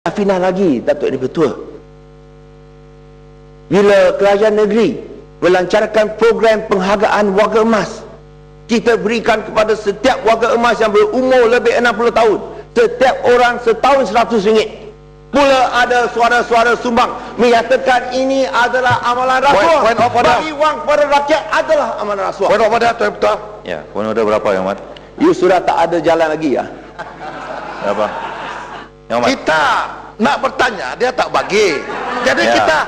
final lagi, Datuk Ketua. Bila kerajaan negeri melancarkan program penghargaan warga emas, kita berikan kepada setiap warga emas yang berumur lebih 60 tahun, setiap orang setahun RM100. Pula ada suara-suara sumbang menyatakan ini adalah amalan rasuah. Bagi wang kepada rakyat adalah amalan rasuah. Point of order, Tuan Ketua. Ya, point order berapa, Yang Amat? You sudah tak ada jalan lagi ya. Berapa? Yang Amat. Kita nak bertanya, dia tak bagi. Jadi Ya. kita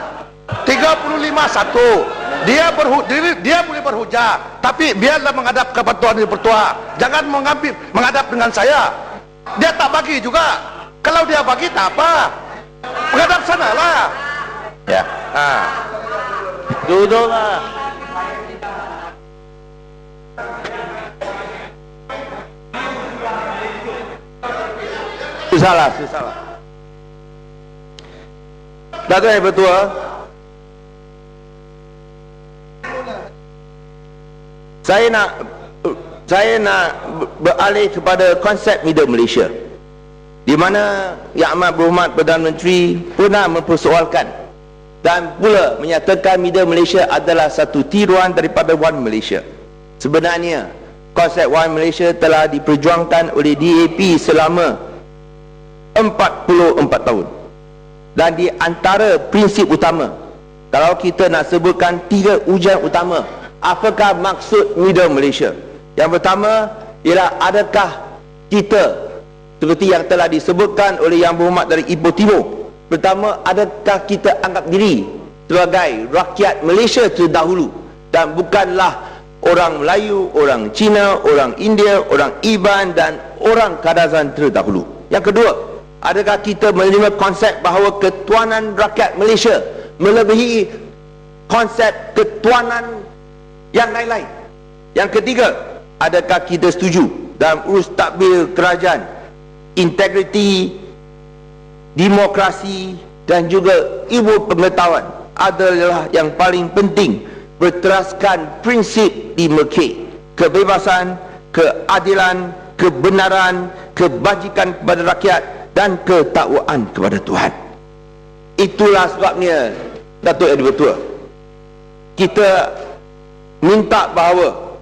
35-1. Dia boleh berhujah, tapi biarlah menghadap kepada Tuan Yang Bertuah. Jangan menghadap dengan saya. Dia tak bagi juga. Kalau dia bagi tak apa. Menghadap sanalah. Ya. Duduklah. Susahlah. Datuk Yang Bertuah, saya nak beralih kepada konsep media Malaysia, di mana Yang Amat Berhormat Perdana Menteri pernah mempersoalkan dan pula menyatakan media Malaysia adalah satu tiruan daripada One Malaysia. Sebenarnya konsep One Malaysia telah diperjuangkan oleh DAP selama 44 tahun, dan di antara prinsip utama, kalau kita nak sebutkan 3 ujian utama, apakah maksud media Malaysia? Yang pertama ialah, adakah kita seperti yang telah disebutkan oleh Yang Berhormat dari Ipoh Timur, pertama, adakah kita anggap diri sebagai rakyat Malaysia terdahulu dan bukanlah orang Melayu, orang Cina, orang India, orang Iban dan orang Kadazan terdahulu? Yang kedua, adakah kita menerima konsep bahawa ketuanan rakyat Malaysia melebihi konsep ketuanan yang lain-lain? Yang ketiga, adakah kita setuju dalam urus tadbir kerajaan, integriti, demokrasi dan juga ilmu pengetahuan adalah yang paling penting, berteraskan prinsip di Merkeh, kebebasan, keadilan, kebenaran, kebajikan kepada rakyat dan ketakwaan kepada Tuhan. Itulah sebabnya, Datuk Yang Bertuah, kita minta bahawa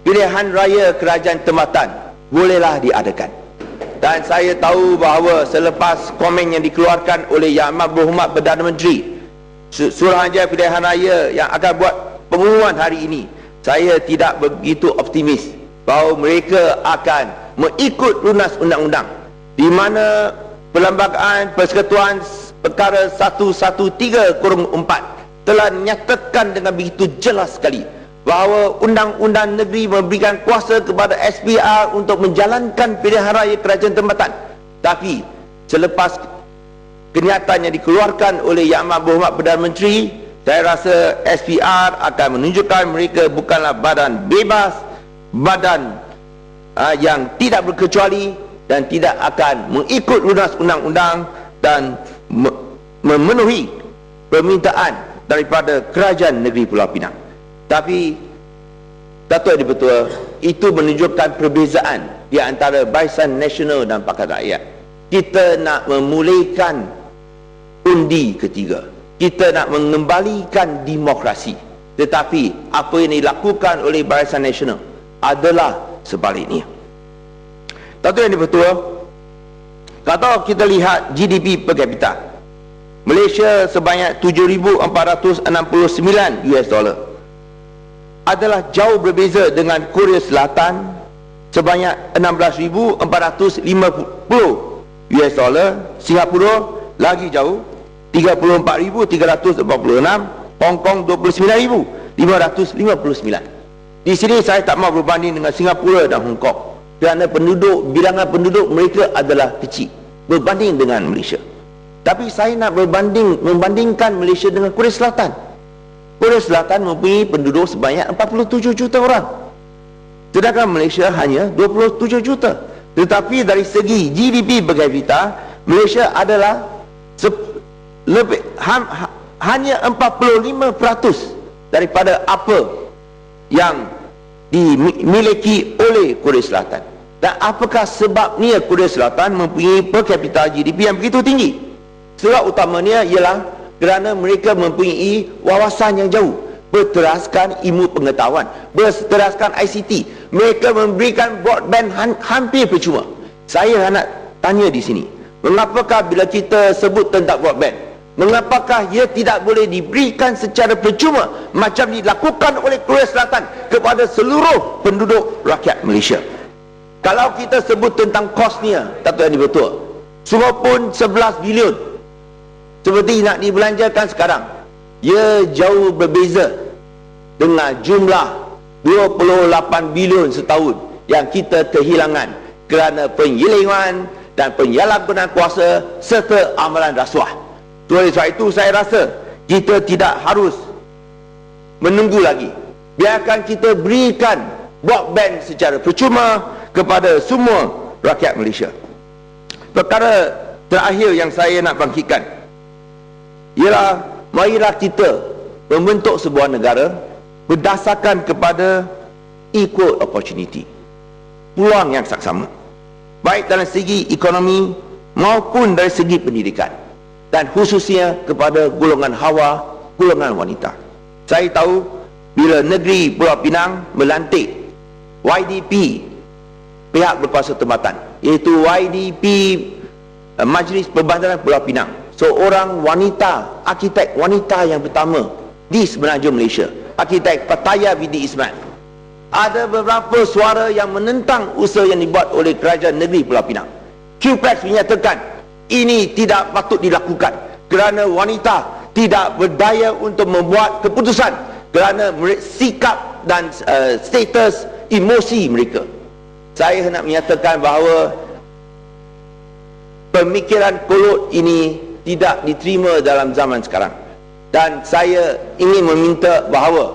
pilihan raya kerajaan tempatan bolehlah diadakan. Dan saya tahu bahawa selepas komen yang dikeluarkan oleh Yang Amat Berhormat Perdana Menteri, Suruhanjaya Pilihan Raya yang akan buat pengumuman hari ini, saya tidak begitu optimis bahawa mereka akan mengikut lunas undang-undang, di mana Perlembagaan Persekutuan Perkara 113/4 telah nyatakan dengan begitu jelas sekali bahawa undang-undang negeri memberikan kuasa kepada SPR untuk menjalankan pilihan raya kerajaan tempatan. Tapi selepas kenyataan yang dikeluarkan oleh Yang Amat Berhormat Perdana Menteri, saya rasa SPR akan menunjukkan mereka bukanlah badan bebas, badan yang tidak berkecuali dan tidak akan mengikut lunas undang-undang dan memenuhi permintaan daripada kerajaan negeri Pulau Pinang. Tapi Datuk Yang Bertuah, itu menunjukkan perbezaan di antara Barisan Nasional dan Pakatan Rakyat. Kita nak memulihkan undi ketiga, kita nak mengembalikan demokrasi, tetapi apa yang dilakukan oleh Barisan Nasional adalah sebaliknya. Datuk Yang Bertuah, kalau kita lihat GDP per kapita, Malaysia sebanyak 7,469 US dollar adalah jauh berbeza dengan Korea Selatan sebanyak 16,450 US dollar, Singapura lagi jauh 34,346, Hong Kong 29,559. Di sini saya tak mahu berbanding dengan Singapura dan Hong Kong kerana bilangan penduduk mereka adalah kecil berbanding dengan Malaysia. Tapi saya nak membandingkan Malaysia dengan Korea Selatan. Korea Selatan mempunyai penduduk sebanyak 47 juta orang, sedangkan Malaysia hanya 27 juta. Tetapi dari segi GDP per kapita, Malaysia adalah hanya 45% daripada apa yang dimiliki oleh Korea Selatan. Dan apakah sebabnya Korea Selatan mempunyai per capita GDP yang begitu tinggi? Sebab utamanya ialah kerana mereka mempunyai wawasan yang jauh, berteraskan ilmu pengetahuan, berteraskan ICT. Mereka memberikan broadband hampir percuma. Saya nak tanya di sini, mengapakah bila kita sebut tentang broadband, mengapakah ia tidak boleh diberikan secara percuma macam dilakukan oleh Korea Selatan kepada seluruh penduduk rakyat Malaysia? Kalau kita sebut tentang kosnya, Dato' Yang di-Pertua, semua pun 11 bilion seperti nak dibelanjakan sekarang, ia jauh berbeza dengan jumlah 28 bilion setahun yang kita kehilangan kerana penyelewengan dan penyalahgunaan kuasa serta amalan rasuah. Oleh sebab itu saya rasa kita tidak harus menunggu lagi. Biarkan kita berikan broadband secara percuma kepada semua rakyat Malaysia. Perkara terakhir yang saya nak bangkitkan ialah marilah kita membentuk sebuah negara berdasarkan kepada equal opportunity, peluang yang saksama, baik dalam segi ekonomi maupun dari segi pendidikan, dan khususnya kepada golongan hawa, golongan wanita. Saya tahu bila negeri Pulau Pinang melantik YDP, pihak berkuasa tempatan, iaitu YDP Majlis Perbandaran Pulau Pinang, seorang wanita, arkitek wanita yang pertama di Semenanjung Malaysia, arkitek Pattaya Vidi Isman. Ada beberapa suara yang menentang usaha yang dibuat oleh kerajaan negeri Pulau Pinang. QPrex menyatakan ini tidak patut dilakukan kerana wanita tidak berdaya untuk membuat keputusan kerana sikap dan status emosi mereka. Saya nak menyatakan bahawa pemikiran kolot ini tidak diterima dalam zaman sekarang, dan saya ingin meminta bahawa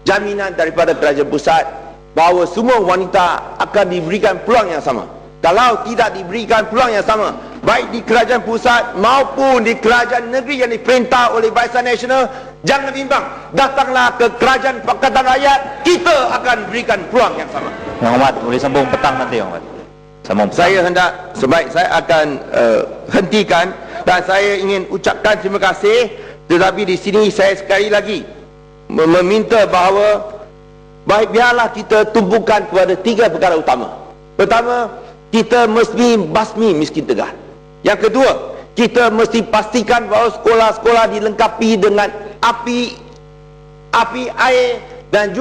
jaminan daripada kerajaan pusat bahawa semua wanita akan diberikan peluang yang sama. Kalau tidak diberikan peluang yang sama, baik di kerajaan pusat maupun di kerajaan negeri yang diperintah oleh Barisan Nasional, jangan bimbang, datanglah ke kerajaan Pakatan Rakyat, kita akan berikan peluang yang sama. Yang Ahmad, boleh sambung petang nanti Yang Ahmad. Sambung petang. Saya hendak, sebaik saya akan hentikan, dan saya ingin ucapkan terima kasih. Tetapi di sini saya sekali lagi meminta bahawa baik biarlah kita tumpukan kepada 3 perkara utama. Pertama, kita mesti basmi miskin tegah. Yang kedua, kita mesti pastikan bahawa sekolah-sekolah dilengkapi dengan api air dan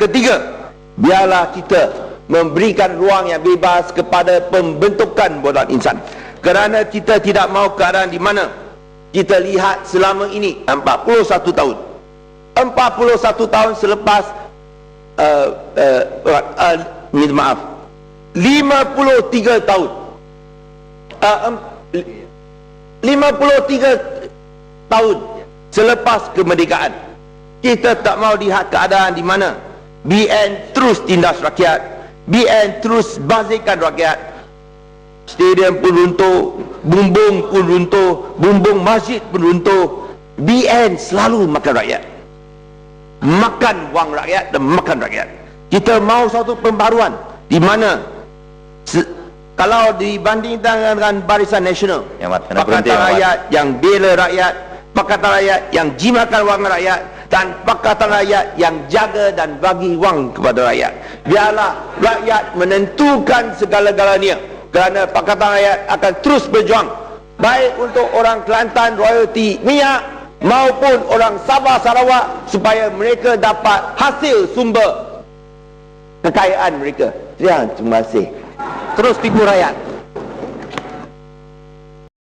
ketiga, biarlah kita memberikan ruang yang bebas kepada pembentukan buatan insan. Kerana kita tidak mahu keadaan di mana kita lihat selama ini 41 tahun selepas 53 tahun 53 tahun selepas kemerdekaan, kita tak mahu lihat keadaan di mana BN terus tindas rakyat, BN terus bazirkan rakyat. Stadium pun runtuh, bumbung pun runtuh, bumbung masjid pun runtuh. BN selalu makan rakyat, makan wang rakyat dan makan rakyat. Kita mahu satu pembaruan di mana kalau dibandingkan dengan Barisan Nasional, Pakatan Rakyat yang bela rakyat, Pakatan Rakyat yang jimatkan wang rakyat, dan Pakatan Rakyat yang jaga dan bagi wang kepada rakyat. Biarlah rakyat menentukan segala-galanya, kerana Pakatan Rakyat akan terus berjuang baik untuk orang Kelantan royalti minyak maupun orang Sabah Sarawak supaya mereka dapat hasil sumber kekayaan mereka. Terima kasih. Terus tipu rakyat.